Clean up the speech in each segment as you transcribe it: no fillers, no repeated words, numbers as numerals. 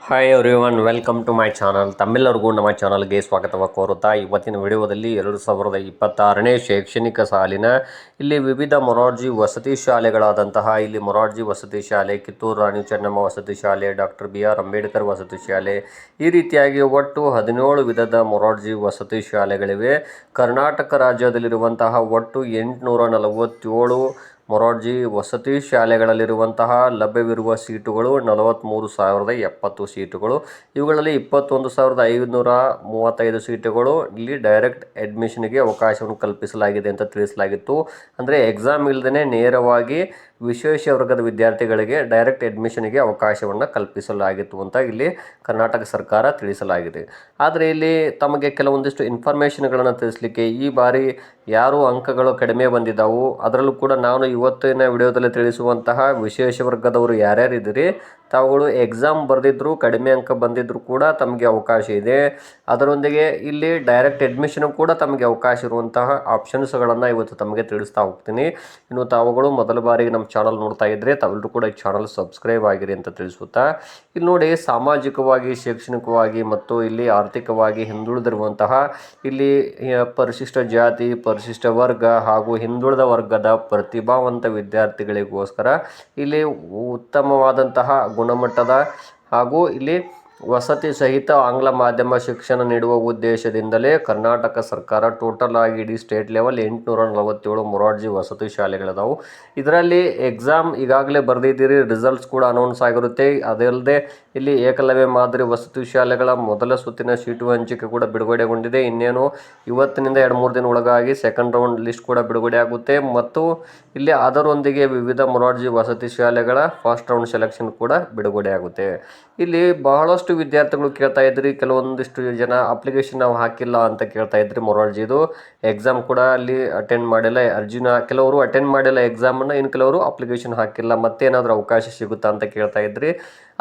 Hi everyone, welcome to my channel. ತಮ್ಮೆಲ್ಲರಿಗೂ ನಮ್ಮ ಚಾನಲ್ಗೆ ಸ್ವಾಗತವ ಕೋರುತ್ತಾ ಇವತ್ತಿನ ವಿಡಿಯೋದಲ್ಲಿ 2026ನೇ ಶೈಕ್ಷಣಿಕ ಸಾಲಿನ ಇಲ್ಲಿ ವಿವಿಧ ಮೊರಾರ್ಜಿ ವಸತಿ ಶಾಲೆಗಳಾದಂತಹ ಇಲ್ಲಿ ಮೊರಾರ್ಜಿ ವಸತಿ ಶಾಲೆ, ಕಿತ್ತೂರು ರಾಣಿ ಚೆನ್ನಮ್ಮ ವಸತಿ ಶಾಲೆ, ಡಾಕ್ಟರ್ BR ಅಂಬೇಡ್ಕರ್ ವಸತಿ ಶಾಲೆ, ಈ ರೀತಿಯಾಗಿ ಒಟ್ಟು 17 ವಿಧದ ಮೊರಾರ್ಜಿ ವಸತಿ ಶಾಲೆಗಳಿವೆ. ಕರ್ನಾಟಕ ರಾಜ್ಯದಲ್ಲಿರುವಂತಹ ಒಟ್ಟು 847 ಮೊರಾರ್ಜಿ ವಸತಿ ಶಾಲೆಗಳಲ್ಲಿರುವಂತಹ ಲಭ್ಯವಿರುವ ಸೀಟುಗಳು 43,070 ಸೀಟುಗಳು. ಇವುಗಳಲ್ಲಿ 21,535 ಸೀಟುಗಳು ಇಲ್ಲಿ ಡೈರೆಕ್ಟ್ ಅಡ್ಮಿಷನ್ಗೆ ಅವಕಾಶವನ್ನು ಕಲ್ಪಿಸಲಾಗಿದೆ ಅಂತ ತಿಳಿಸಲಾಗಿತ್ತು. ಅಂದರೆ ಎಕ್ಸಾಮ್ ಇಲ್ಲದೇ ನೇರವಾಗಿ ವಿಶೇಷ ವರ್ಗದ ವಿದ್ಯಾರ್ಥಿಗಳಿಗೆ ಡೈರೆಕ್ಟ್ ಅಡ್ಮಿಷನ್ಗೆ ಅವಕಾಶವನ್ನು ಕಲ್ಪಿಸಲಾಗಿತ್ತು ಅಂತ ಇಲ್ಲಿ ಕರ್ನಾಟಕ ಸರ್ಕಾರ ತಿಳಿಸಲಾಗಿದೆ. ಆದರೆ ಇಲ್ಲಿ ತಮಗೆ ಕೆಲವೊಂದಿಷ್ಟು ಇನ್ಫಾರ್ಮೇಷನ್ಗಳನ್ನು ತಿಳಿಸಲಿಕ್ಕೆ ಈ ಬಾರಿ ಯಾರು ಅಂಕಗಳು ಕಡಿಮೆ ಬಂದಿದ್ದಾವು, ಅದರಲ್ಲೂ ಕೂಡ ನಾನು ಇವತ್ತಿನ ವಿಡಿಯೋದಲ್ಲಿ ತಿಳಿಸುವಂತಹ ವಿಶೇಷ ವರ್ಗದವರು ಯಾರ್ಯಾರಿದ್ದೀರಿ ತಾವುಗಳು ಎಕ್ಸಾಮ್ ಬರೆದಿದ್ರು ಕಡಿಮೆ ಅಂಕ ಬಂದಿದ್ರು ಕೂಡ ತಮಗೆ ಅವಕಾಶ ಇದೆ. ಅದರೊಂದಿಗೆ ಇಲ್ಲಿ ಡೈರೆಕ್ಟ್ ಅಡ್ಮಿಷನ್ ಕೂಡ ತಮಗೆ ಅವಕಾಶ ಇರುವಂತಹ ಆಪ್ಷನ್ಸ್ಗಳನ್ನು ಇವತ್ತು ತಮಗೆ ತಿಳಿಸ್ತಾ ಹೋಗ್ತೀನಿ. ಇನ್ನು ತಾವುಗಳು ಮೊದಲ ಬಾರಿಗೆ ನಮ್ಮ ಚಾನಲ್ ನೋಡ್ತಾ ಇದ್ದರೆ ತಾವೆಲ್ಲರೂ ಕೂಡ ಈ ಚಾನಲ್ ಸಬ್ಸ್ಕ್ರೈಬ್ ಆಗಿರಿ ಅಂತ ತಿಳಿಸುತ್ತಾ, ಇಲ್ಲಿ ನೋಡಿ ಸಾಮಾಜಿಕವಾಗಿ, ಶೈಕ್ಷಣಿಕವಾಗಿ ಮತ್ತು ಇಲ್ಲಿ ಆರ್ಥಿಕವಾಗಿ ಹಿಂದುಳಿದಿರುವಂತಹ ಇಲ್ಲಿ ಪರಿಶಿಷ್ಟ ಜಾತಿ, ಪರಿಶಿಷ್ಟ ವರ್ಗ ಹಾಗೂ ಹಿಂದುಳಿದ ವರ್ಗದ ಪ್ರತಿಭಾವಂತ ವಿದ್ಯಾರ್ಥಿಗಳಿಗೋಸ್ಕರ ಇಲ್ಲಿ ಉತ್ತಮವಾದಂತಹ ಗುಣಮಟ್ಟದ ಹಾಗೂ ಇಲ್ಲಿ ವಸತಿ ಸಹಿತ ಆಂಗ್ಲ ಮಾಧ್ಯಮ ಶಿಕ್ಷಣ ನೀಡುವ ಉದ್ದೇಶದಿಂದಲೇ ಕರ್ನಾಟಕ ಸರ್ಕಾರ ಟೋಟಲ್ ಆಗಿ ಇಡೀ ಸ್ಟೇಟ್ ಲೆವೆಲ್ 847 ಮೊರಾರ್ಜಿ ವಸತಿ ಶಾಲೆಗಳಿದಾವೆ. ಇದರಲ್ಲಿ ಎಕ್ಸಾಮ್ ಈಗಾಗಲೇ ಬರೆದಿದ್ದೀರಿ, ರಿಸಲ್ಟ್ಸ್ ಕೂಡ ಅನೌನ್ಸ್ ಆಗಿರುತ್ತೆ. ಅದಲ್ಲದೆ ಇಲ್ಲಿ ಏಕಲವ್ಯ ಮಾದರಿ ವಸತಿ ಶಾಲೆಗಳ ಮೊದಲ ಸುತ್ತಿನ ಸೀಟು ಹಂಚಿಕೆ ಕೂಡ ಬಿಡುಗಡೆಗೊಂಡಿದೆ. ಇನ್ನೇನು ಇವತ್ತಿನಿಂದ 2-3 ದಿನ ಒಳಗಾಗಿ ಸೆಕೆಂಡ್ ರೌಂಡ್ ಲಿಸ್ಟ್ ಕೂಡ ಬಿಡುಗಡೆ ಆಗುತ್ತೆ. ಮತ್ತು ಇಲ್ಲಿ ಅದರೊಂದಿಗೆ ವಿವಿಧ ಮೊರಾರ್ಜಿ ವಸತಿ ಶಾಲೆಗಳ ಫಸ್ಟ್ ರೌಂಡ್ ಸೆಲೆಕ್ಷನ್ ಕೂಡ ಬಿಡುಗಡೆ ಆಗುತ್ತೆ. ಇಲ್ಲಿ ಬಹಳಷ್ಟು ವಿದ್ಯಾರ್ಥಿಗಳು ಕೇಳ್ತಾ ಇದ್ರಿ, ಕೆಲವೊಂದಿಷ್ಟು ಜನ ಅಪ್ಲಿಕೇಶನ್ ನಾವು ಹಾಕಿಲ್ಲ ಅಂತ ಕೇಳ್ತಾ ಇದ್ರಿ. ಮೊರಾರ್ಜಿದು ಎಕ್ಸಾಮ್ ಕೂಡ ಅಲ್ಲಿ ಅಟೆಂಡ್ ಮಾಡಿಲ್ಲ, ಅರ್ಜಿನ ಕೆಲವರು ಅಟೆಂಡ್ ಮಾಡಿಲ್ಲ ಎಕ್ಸಾಮನ್ನು, ಇನ್ನು ಕೆಲವರು ಅಪ್ಲಿಕೇಶನ್ ಹಾಕಿಲ್ಲ, ಮತ್ತೇನಾದರೂ ಅವಕಾಶ ಸಿಗುತ್ತಾ ಅಂತ ಕೇಳ್ತಾ ಇದ್ರಿ.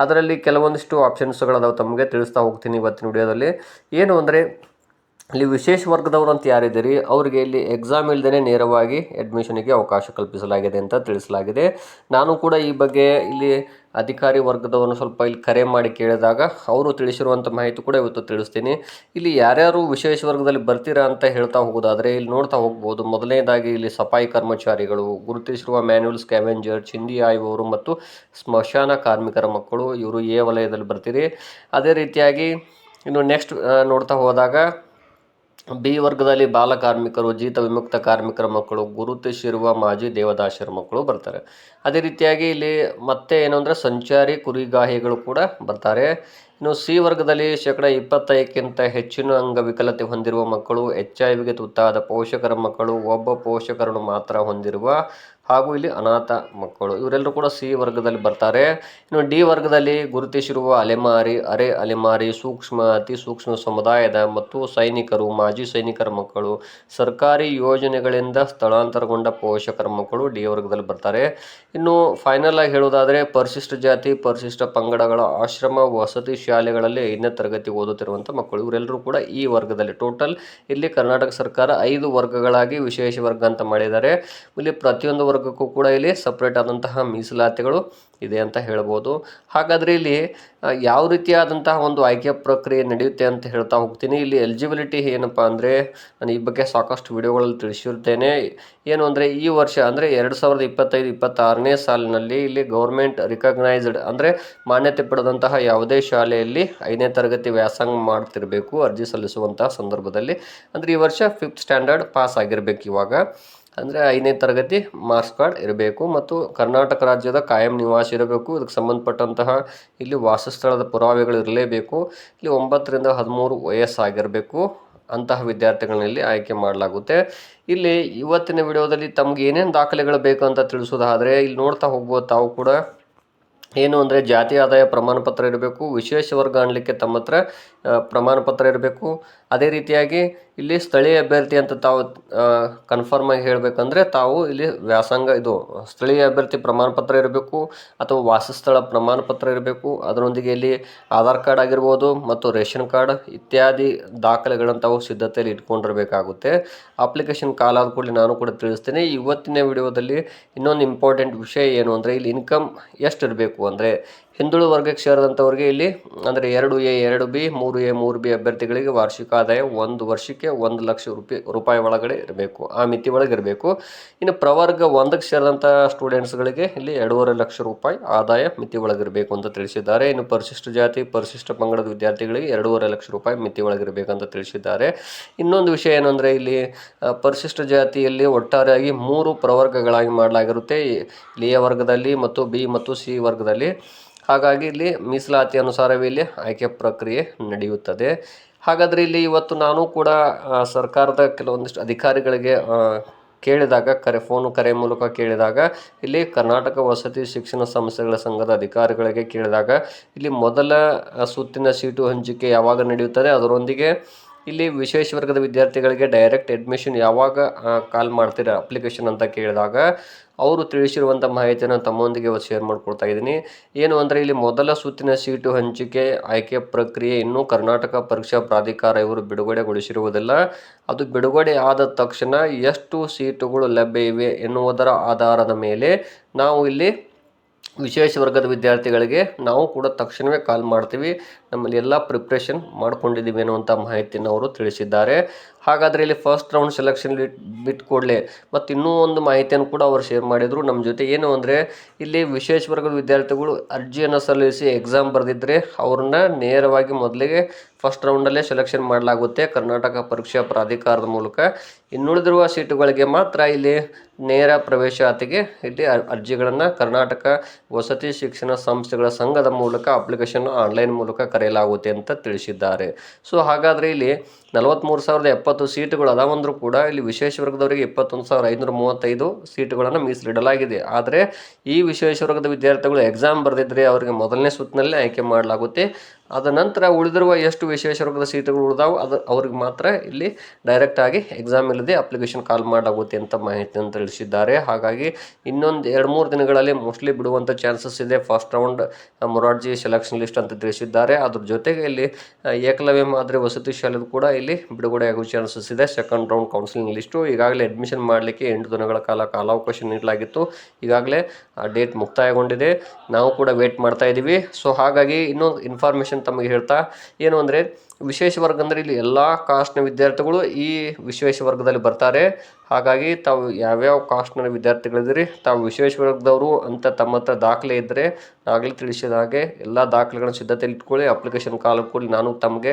ಅದರಲ್ಲಿ ಕೆಲವೊಂದಿಷ್ಟು ಆಪ್ಷನ್ಸ್ಗಳದಾವೆ, ತಮಗೆ ತಿಳಿಸ್ತಾ ಹೋಗ್ತೀನಿ ಇವತ್ತಿನ ವಿಡಿಯೋದಲ್ಲಿ. ಏನು ಅಂದರೆ ಇಲ್ಲಿ ವಿಶೇಷ ವರ್ಗದವರು ಅಂತ ಯಾರಿದ್ದೀರಿ ಅವರಿಗೆ ಇಲ್ಲಿ ಎಕ್ಸಾಮ್ ಇಲ್ಲದೇ ನೇರವಾಗಿ ಅಡ್ಮಿಷನ್ಗೆ ಅವಕಾಶ ಕಲ್ಪಿಸಲಾಗಿದೆ ಅಂತ ತಿಳಿಸಲಾಗಿದೆ. ನಾನು ಕೂಡ ಈ ಬಗ್ಗೆ ಇಲ್ಲಿ ಅಧಿಕಾರಿ ವರ್ಗದವರನ್ನು ಸ್ವಲ್ಪ ಇಲ್ಲಿ ಕರೆ ಮಾಡಿ ಕೇಳಿದಾಗ ಅವರು ತಿಳಿಸಿರುವಂಥ ಮಾಹಿತಿ ಕೂಡ ಇವತ್ತು ತಿಳಿಸ್ತೀನಿ. ಇಲ್ಲಿ ಯಾರ್ಯಾರು ವಿಶೇಷ ವರ್ಗದಲ್ಲಿ ಬರ್ತೀರಾ ಅಂತ ಹೇಳ್ತಾ ಹೋಗೋದಾದರೆ ಇಲ್ಲಿ ನೋಡ್ತಾ ಹೋಗ್ಬೋದು. ಮೊದಲನೇದಾಗಿ ಇಲ್ಲಿ ಸಫಾಯಿ ಕರ್ಮಚಾರಿಗಳು, ಗುರುತಿಸಿರುವ ಮ್ಯಾನ್ಯುವಲ್ ಸ್ಕ್ಯಾವೆಂಜರ್, ಚಿಂದಿ ಆಯುವವರು ಮತ್ತು ಸ್ಮಶಾನ ಕಾರ್ಮಿಕರ ಮಕ್ಕಳು, ಇವರು ಎ ವಲಯದಲ್ಲಿ ಬರ್ತೀರಿ. ಅದೇ ರೀತಿಯಾಗಿ ಇನ್ನು ನೆಕ್ಸ್ಟ್ ನೋಡ್ತಾ ಹೋದಾಗ ಬಿ ವರ್ಗದಲ್ಲಿ ಬಾಲ ಕಾರ್ಮಿಕರು, ಜೀತ ವಿಮುಕ್ತ ಕಾರ್ಮಿಕರ ಮಕ್ಕಳು, ಗುರುತಿಸಿರುವ ಮಾಜಿ ದೇವದಾಸರ ಮಕ್ಕಳು ಬರ್ತಾರೆ. ಅದೇ ರೀತಿಯಾಗಿ ಇಲ್ಲಿ ಮತ್ತೆ ಏನು ಅಂದರೆ ಸಂಚಾರಿ ಕುರಿಗಾಹಿಗಳು ಕೂಡ ಬರ್ತಾರೆ. ಇನ್ನು ಸಿ ವರ್ಗದಲ್ಲಿ 25%ಕ್ಕಿಂತ ಹೆಚ್ಚಿನ ಅಂಗವಿಕಲತೆ ಹೊಂದಿರುವ ಮಕ್ಕಳು, HIV ತುತ್ತಾದ ಪೋಷಕರ ಮಕ್ಕಳು, ಒಬ್ಬ ಪೋಷಕರನ್ನು ಮಾತ್ರ ಹೊಂದಿರುವ ಹಾಗೂ ಇಲ್ಲಿ ಅನಾಥ ಮಕ್ಕಳು, ಇವರೆಲ್ಲರೂ ಕೂಡ ಸಿ ವರ್ಗದಲ್ಲಿ ಬರ್ತಾರೆ. ಇನ್ನು ಡಿ ವರ್ಗದಲ್ಲಿ ಗುರುತಿಸಿರುವ ಅಲೆಮಾರಿ, ಅರೆ ಅಲೆಮಾರಿ, ಸೂಕ್ಷ್ಮ, ಅತಿ ಸೂಕ್ಷ್ಮ ಸಮುದಾಯದ ಮತ್ತು ಸೈನಿಕರು, ಮಾಜಿ ಸೈನಿಕರ ಮಕ್ಕಳು, ಸರ್ಕಾರಿ ಯೋಜನೆಗಳಿಂದ ಸ್ಥಳಾಂತರಗೊಂಡ ಪೋಷಕರ ಮಕ್ಕಳು ಡಿ ವರ್ಗದಲ್ಲಿ ಬರ್ತಾರೆ. ಇನ್ನು ಫೈನಲ್ ಆಗಿ ಹೇಳುವುದಾದರೆ ಪರಿಶಿಷ್ಟ ಜಾತಿ, ಪರಿಶಿಷ್ಟ ಪಂಗಡಗಳ ಆಶ್ರಮ ವಸತಿ ಶಾಲೆಗಳಲ್ಲಿ 5ನೇ ತರಗತಿ ಓದುತ್ತಿರುವಂಥ ಮಕ್ಕಳು, ಇವರೆಲ್ಲರೂ ಕೂಡ ಈ ವರ್ಗದಲ್ಲಿ. ಟೋಟಲ್ ಇಲ್ಲಿ ಕರ್ನಾಟಕ ಸರ್ಕಾರ 5 ವರ್ಗಗಳಾಗಿ ವಿಶೇಷ ವರ್ಗ ಅಂತ ಮಾಡಿದ್ದಾರೆ. ಇಲ್ಲಿ ಪ್ರತಿಯೊಂದು ವರ್ಗಕ್ಕೂ ಕೂಡ ಇಲ್ಲಿ ಸಪ್ರೇಟ್ ಆದಂತಹ ಮೀಸಲಾತಿಗಳು ಇದೆ ಅಂತ ಹೇಳ್ಬೋದು. ಹಾಗಾದರೆ ಇಲ್ಲಿ ಯಾವ ರೀತಿಯಾದಂತಹ ಒಂದು ಆಯ್ಕೆ ಪ್ರಕ್ರಿಯೆ ನಡೆಯುತ್ತೆ ಅಂತ ಹೇಳ್ತಾ ಹೋಗ್ತೀನಿ. ಇಲ್ಲಿ ಎಲಿಜಿಬಿಲಿಟಿ ಏನಪ್ಪ ಅಂದರೆ ನಾನು ಈ ಬಗ್ಗೆ ಸಾಕಷ್ಟು ವಿಡಿಯೋಗಳಲ್ಲಿ ತಿಳಿಸಿರ್ತೇನೆ. ಏನು ಅಂದರೆ ಈ ವರ್ಷ ಅಂದರೆ 2025-26ನೇ ಸಾಲಿನಲ್ಲಿ ಇಲ್ಲಿ ಗೌರ್ಮೆಂಟ್ ರಿಕಗ್ನೈಸ್ಡ್ ಅಂದರೆ ಮಾನ್ಯತೆ ಪಡೆದಂತಹ ಯಾವುದೇ ಶಾಲೆಯಲ್ಲಿ 5ನೇ ತರಗತಿ ವ್ಯಾಸಂಗ ಮಾಡ್ತಿರಬೇಕು ಅರ್ಜಿ ಸಲ್ಲಿಸುವಂತಹ ಸಂದರ್ಭದಲ್ಲಿ. ಅಂದರೆ ಈ ವರ್ಷ 5th ಸ್ಟ್ಯಾಂಡರ್ಡ್ ಪಾಸ್ ಆಗಿರಬೇಕು. ಇವಾಗ ಅಂದರೆ 5ನೇ ತರಗತಿ ಮಾರ್ಕ್ಸ್ ಕಾರ್ಡ್ ಇರಬೇಕು ಮತ್ತು ಕರ್ನಾಟಕ ರಾಜ್ಯದ ಕಾಯಂ ನಿವಾಸಿ ಇರಬೇಕು. ಇದಕ್ಕೆ ಸಂಬಂಧಪಟ್ಟಂತಹ ಇಲ್ಲಿ ವಾಸಸ್ಥಳದ ಪುರಾವೆಗಳು ಇರಲೇಬೇಕು. ಇಲ್ಲಿ 9ರಿಂದ 13 ವಯಸ್ಸಾಗಿರಬೇಕು. ಅಂತಹ ವಿದ್ಯಾರ್ಥಿಗಳನ್ನಿಲ್ಲಿ ಆಯ್ಕೆ ಮಾಡಲಾಗುತ್ತೆ. ಇಲ್ಲಿ ಇವತ್ತಿನ ವಿಡಿಯೋದಲ್ಲಿ ತಮ್ಗೆ ಏನೇನು ದಾಖಲೆಗಳು ಬೇಕು ಅಂತ ತಿಳಿಸೋದಾದರೆ ಇಲ್ಲಿ ನೋಡ್ತಾ ಹೋಗ್ಬೋದು. ತಾವು ಕೂಡ ಏನು ಅಂದರೆ ಜಾತಿ ಆದಾಯ ಪ್ರಮಾಣ ಪತ್ರ ಇರಬೇಕು, ವಿಶೇಷ ವರ್ಗ ಅನ್ನಲಿಕ್ಕೆ ತಮ್ಮ ಹತ್ರ ಪ್ರಮಾಣ ಪತ್ರ ಇರಬೇಕು. ಅದೇ ರೀತಿಯಾಗಿ ಇಲ್ಲಿ ಸ್ಥಳೀಯ ಅಭ್ಯರ್ಥಿ ಅಂತ ತಾವು ಕನ್ಫರ್ಮ್ ಆಗಿ ಹೇಳಬೇಕಂದ್ರೆ ತಾವು ಇಲ್ಲಿ ವ್ಯಾಸಂಗ ಇದು ಸ್ಥಳೀಯ ಅಭ್ಯರ್ಥಿ ಪ್ರಮಾಣ ಪತ್ರ ಇರಬೇಕು ಅಥವಾ ವಾಸಸ್ಥಳ ಪ್ರಮಾಣ ಪತ್ರ ಇರಬೇಕು. ಅದರೊಂದಿಗೆ ಇಲ್ಲಿ ಆಧಾರ್ ಕಾರ್ಡ್ ಆಗಿರ್ಬೋದು ಮತ್ತು ರೇಷನ್ ಕಾರ್ಡ್ ಇತ್ಯಾದಿ ದಾಖಲೆಗಳನ್ನು ತಾವು ಸಿದ್ಧತೆಯಲ್ಲಿ ಇಟ್ಕೊಂಡಿರಬೇಕಾಗುತ್ತೆ. ಅಪ್ಲಿಕೇಶನ್ ಕಾಲಾದ ಕೂಡಲೇ ನಾನು ಕೂಡ ತಿಳಿಸ್ತೀನಿ. ಇವತ್ತಿನ ವಿಡಿಯೋದಲ್ಲಿ ಇನ್ನೊಂದು ಇಂಪಾರ್ಟೆಂಟ್ ವಿಷಯ ಏನು ಅಂದರೆ ಇಲ್ಲಿ ಇನ್ಕಮ್ ಎಷ್ಟು ಇರಬೇಕು ಅಂದರೆ ಹಿಂದುಳಿದ ವರ್ಗಕ್ಕೆ ಸೇರಿದಂಥವ್ರಿಗೆ ಇಲ್ಲಿ ಅಂದರೆ 2A 2B 3A 3B ಅಭ್ಯರ್ಥಿಗಳಿಗೆ ವಾರ್ಷಿಕ ಆದಾಯ 1 ವರ್ಷಕ್ಕೆ 1,00,000 ರೂಪಾಯಿ ಒಳಗಡೆ ಇರಬೇಕು, ಆ ಮಿತಿ ಒಳಗೆ ಇರಬೇಕು. ಇನ್ನು ಪ್ರವರ್ಗ 1ಕ್ಕೆ ಸೇರಿದಂಥ ಸ್ಟೂಡೆಂಟ್ಸ್ಗಳಿಗೆ ಇಲ್ಲಿ 2.5 ಲಕ್ಷ ರೂಪಾಯಿ ಆದಾಯ ಮಿತಿ ಒಳಗಿರಬೇಕು ಅಂತ ತಿಳಿಸಿದ್ದಾರೆ. ಇನ್ನು ಪರಿಶಿಷ್ಟ ಜಾತಿ ಪರಿಶಿಷ್ಟ ಪಂಗಡದ ವಿದ್ಯಾರ್ಥಿಗಳಿಗೆ 2.5 ಲಕ್ಷ ರೂಪಾಯಿ ಮಿತಿ ಒಳಗಿರಬೇಕಂತ ತಿಳಿಸಿದ್ದಾರೆ. ಇನ್ನೊಂದು ವಿಷಯ ಏನು ಅಂದರೆ ಇಲ್ಲಿ ಪರಿಶಿಷ್ಟ ಜಾತಿಯಲ್ಲಿ ಒಟ್ಟಾರೆಯಾಗಿ 3 ಪ್ರವರ್ಗಗಳಾಗಿ ಮಾಡಲಾಗಿರುತ್ತೆ, ಎ ವರ್ಗದಲ್ಲಿ ಮತ್ತು ಬಿ ಮತ್ತು ಸಿ ವರ್ಗದಲ್ಲಿ. ಹಾಗಾಗಿ ಇಲ್ಲಿ ಮೀಸಲಾತಿ ಅನುಸಾರವೇ ಇಲ್ಲಿ ಆಯ್ಕೆ ಪ್ರಕ್ರಿಯೆ ನಡೆಯುತ್ತದೆ. ಹಾಗಾದರೆ ಇಲ್ಲಿ ಇವತ್ತು ನಾನು ಕೂಡ ಸರ್ಕಾರದ ಕೆಲವೊಂದಿಷ್ಟು ಅಧಿಕಾರಿಗಳಿಗೆ ಕೇಳಿದಾಗ ಕರೆ ಮೂಲಕ ಕೇಳಿದಾಗ ಇಲ್ಲಿ ಕರ್ನಾಟಕ ವಸತಿ ಶಿಕ್ಷಣ ಸಂಸ್ಥೆಗಳ ಸಂಘದ ಅಧಿಕಾರಿಗಳಿಗೆ ಕೇಳಿದಾಗ ಇಲ್ಲಿ ಮೊದಲ ಸುತ್ತಿನ ಸೀಟು ಹಂಚಿಕೆ ಯಾವಾಗ ನಡೆಯುತ್ತದೆ, ಅದರೊಂದಿಗೆ ಇಲ್ಲಿ ವಿಶೇಷ ವರ್ಗದ ವಿದ್ಯಾರ್ಥಿಗಳಿಗೆ ಡೈರೆಕ್ಟ್ ಅಡ್ಮಿಷನ್ ಯಾವಾಗ ಕಾಲ್ ಮಾಡ್ತೀರಾ ಅಪ್ಲಿಕೇಶನ್ ಅಂತ ಕೇಳಿದಾಗ ಅವರು ತಿಳಿಸಿರುವಂಥ ಮಾಹಿತಿಯನ್ನು ತಮ್ಮೊಂದಿಗೆ ಶೇರ್ ಮಾಡ್ಕೊಳ್ತಾ ಇದ್ದೀನಿ. ಏನು ಅಂದರೆ ಇಲ್ಲಿ ಮೊದಲ ಸುತ್ತಿನ ಸೀಟು ಹಂಚಿಕೆ ಆಯ್ಕೆ ಪ್ರಕ್ರಿಯೆ ಇನ್ನೂ ಕರ್ನಾಟಕ ಪರೀಕ್ಷಾ ಪ್ರಾಧಿಕಾರ ಇವರು ಬಿಡುಗಡೆಗೊಳಿಸಿರುವುದಿಲ್ಲ. ಅದು ಬಿಡುಗಡೆ ಆದ ತಕ್ಷಣ ಎಷ್ಟು ಸೀಟುಗಳು ಲಭ್ಯ ಇವೆ ಎನ್ನುವುದರ ಆಧಾರದ ಮೇಲೆ ನಾವು ಇಲ್ಲಿ ವಿಶೇಷ ವರ್ಗದ ವಿದ್ಯಾರ್ಥಿಗಳಿಗೆ ನಾವು ಕೂಡ ತಕ್ಷಣವೇ ಕಾಲ್ ಮಾಡ್ತೀವಿ, ನಮ್ಮಲ್ಲಿ ಎಲ್ಲ ಪ್ರಿಪ್ರೇಷನ್ ಮಾಡ್ಕೊಂಡಿದ್ದೀವಿ ಅನ್ನುವಂಥ ಮಾಹಿತಿಯನ್ನು ಅವರು ತಿಳಿಸಿದ್ದಾರೆ. ಹಾಗಾದರೆ ಇಲ್ಲಿ ಫಸ್ಟ್ ರೌಂಡ್ ಸೆಲೆಕ್ಷನ್ ಬಿಟ್ಟು ಕೂಡಲೇ ಮತ್ತು ಇನ್ನೂ ಒಂದು ಮಾಹಿತಿಯನ್ನು ಕೂಡ ಅವರು ಶೇರ್ ಮಾಡಿದರು ನಮ್ಮ ಜೊತೆ. ಏನು ಅಂದರೆ ಇಲ್ಲಿ ವಿಶೇಷ ವರ್ಗದ ವಿದ್ಯಾರ್ಥಿಗಳು ಅರ್ಜಿಯನ್ನು ಸಲ್ಲಿಸಿ ಎಕ್ಸಾಮ್ ಬರೆದಿದ್ದರೆ ಅವ್ರನ್ನ ನೇರವಾಗಿ ಮೊದಲಿಗೆ ಫಸ್ಟ್ ರೌಂಡಲ್ಲೇ ಸೆಲೆಕ್ಷನ್ ಮಾಡಲಾಗುತ್ತೆ ಕರ್ನಾಟಕ ಪರೀಕ್ಷಾ ಪ್ರಾಧಿಕಾರದ ಮೂಲಕ. ಇನ್ನುಳಿದಿರುವ ಸೀಟುಗಳಿಗೆ ಮಾತ್ರ ಇಲ್ಲಿ ನೇರ ಪ್ರವೇಶಾತಿಗೆ ಇಲ್ಲಿ ಅರ್ಜಿಗಳನ್ನು ಕರ್ನಾಟಕ ವಸತಿ ಶಿಕ್ಷಣ ಸಂಸ್ಥೆಗಳ ಸಂಘದ ಮೂಲಕ ಅಪ್ಲಿಕೇಶನ್ ಆನ್ಲೈನ್ ಮೂಲಕ ಕರೆಯಲಾಗುತ್ತೆ ಅಂತ ತಿಳಿಸಿದ್ದಾರೆ. ಸೊ ಹಾಗಾದರೆ ಇಲ್ಲಿ 43,070 ಸೀಟುಗಳು ಅದಾವಂದರೂ ಕೂಡ ಇಲ್ಲಿ ವಿಶೇಷ ವರ್ಗದವರಿಗೆ 21,535 ಸೀಟುಗಳನ್ನು ಮೀಸಲಿಡಲಾಗಿದೆ. ಆದರೆ ಈ ವಿಶೇಷ ವರ್ಗದ ವಿದ್ಯಾರ್ಥಿಗಳು ಎಕ್ಸಾಮ್ ಬರೆದಿದ್ದರೆ ಅವರಿಗೆ ಮೊದಲನೇ ಸುತ್ತಿನಲ್ಲೇ ಆಯ್ಕೆ ಮಾಡಲಾಗುತ್ತೆ. ಅದ ನಂತರ ಉಳಿದಿರುವ ಎಷ್ಟು ವಿಶೇಷ ವರ್ಗದ ಸೀಟುಗಳು ಉಳಿದಾವೆ ಅವ್ರಿಗೆ ಮಾತ್ರ ಇಲ್ಲಿ ಡೈರೆಕ್ಟಾಗಿ ಎಕ್ಸಾಮ್ ಇಲ್ಲದೆ ಅಪ್ಲಿಕೇಶನ್ ಕಾಲ್ ಮಾಡಾಗುತ್ತೆ ಅಂತ ಮಾಹಿತಿಯನ್ನು ತಿಳಿಸಿದ್ದಾರೆ. ಹಾಗಾಗಿ ಇನ್ನೊಂದು 2-3 ದಿನಗಳಲ್ಲಿ ಮೋಸ್ಟ್ಲಿ ಬಿಡುವಂಥ ಚಾನ್ಸಸ್ ಇದೆ. First round Morarji selection list ಅಂತ ತಿಳಿಸಿದ್ದಾರೆ. ಅದ್ರ ಜೊತೆಗೆ ಇಲ್ಲಿ ಏಕಲವ್ಯ ಮಾದರಿ ವಸತಿ ಶಾಲೆದು ಕೂಡ ಇಲ್ಲಿ ಬಿಡುಗಡೆ ಆಗುವ ಚಾನ್ಸಸ್ ಇದೆ. ಸೆಕೆಂಡ್ ರೌಂಡ್ ಕೌನ್ಸಿಲಿಂಗ್ ಲಿಸ್ಟು ಈಗಾಗಲೇ ಅಡ್ಮಿಷನ್ ಮಾಡಲಿಕ್ಕೆ 8 ದಿನಗಳ ಕಾಲಾವಕಾಶ ನೀಡಲಾಗಿತ್ತು. ಈಗಾಗಲೇ ಆ ಡೇಟ್ ಮುಕ್ತಾಯಗೊಂಡಿದೆ. ನಾವು ಕೂಡ ವೇಟ್ ಮಾಡ್ತಾ ಇದ್ದೀವಿ. ಸೊ ಹಾಗಾಗಿ ಇನ್ನೊಂದು ಇನ್ಫಾರ್ಮೇಷನ್ ತಮಗೆ ಹೇಳ್ತಾ ಏನು ಅಂದರೆ ವಿಶೇಷ ವರ್ಗ ಅಂದರೆ ಇಲ್ಲಿ ಎಲ್ಲ ಕಾಸ್ಟ್ನ ವಿದ್ಯಾರ್ಥಿಗಳು ಈ ವಿಶೇಷ ವರ್ಗದಲ್ಲಿ ಬರ್ತಾರೆ. ಹಾಗಾಗಿ ತಾವು ಯಾವ್ಯಾವ ಕಾಸ್ಟ್ನ ವಿದ್ಯಾರ್ಥಿಗಳಿದ್ದೀರಿ, ತಾವು ವಿಶೇಷ ವರ್ಗದವರು ಅಂತ ತಮ್ಮ ಹತ್ರ ದಾಖಲೆ ಇದ್ದರೆ ಆಗಲೇ ತಿಳಿಸಿದ ಹಾಗೆ ಎಲ್ಲ ದಾಖಲೆಗಳನ್ನು ಸಿದ್ಧತೆಯಲ್ಲಿ ಇಟ್ಕೊಳ್ಳಿ. ಅಪ್ಲಿಕೇಶನ್ ಕಾಲ ಕೂಡಲೇ ನಾನು ತಮಗೆ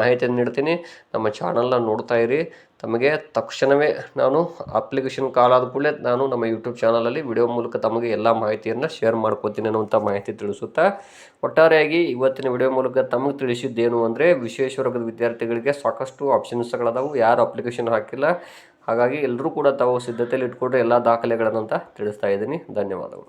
ಮಾಹಿತಿಯನ್ನು ನೀಡ್ತೀನಿ. ನಮ್ಮ ಚಾನಲ್ನ ನೋಡ್ತಾ ಇರಿ. ತಮಗೆ ತಕ್ಷಣವೇ ನಾನು ಅಪ್ಲಿಕೇಶನ್ ಕಾಲ್ ಆದ ಕೂಡಲೇ ನಾನು ನಮ್ಮ ಯೂಟ್ಯೂಬ್ ಚಾನಲಲ್ಲಿ ವಿಡಿಯೋ ಮೂಲಕ ತಮಗೆ ಎಲ್ಲ ಮಾಹಿತಿಯನ್ನು ಶೇರ್ ಮಾಡ್ಕೋತೀನಿ ಅನ್ನುವಂಥ ಮಾಹಿತಿ ತಿಳಿಸುತ್ತಾ, ಒಟ್ಟಾರೆಯಾಗಿ ಇವತ್ತಿನ ವಿಡಿಯೋ ಮೂಲಕ ತಮಗೆ ತಿಳಿಸಿದ್ದೇನು ಅಂದರೆ ವಿಶೇಷ ವರ್ಗದ ವಿದ್ಯಾರ್ಥಿಗಳಿಗೆ ಸಾಕಷ್ಟು ಆಪ್ಷನ್ಸ್ಗಳದಾವು, ಯಾರು ಅಪ್ಲಿಕೇಶನ್ ಹಾಕಿಲ್ಲ. ಹಾಗಾಗಿ ಎಲ್ಲರೂ ಕೂಡ ತಾವು ಸಿದ್ಧತೆಯಲ್ಲಿ ಇಟ್ಕೊಂಡ್ರೆ ಎಲ್ಲ ದಾಖಲೆಗಳನ್ನಂತ ತಿಳಿಸ್ತಾ ಇದ್ದೀನಿ. ಧನ್ಯವಾದಗಳು.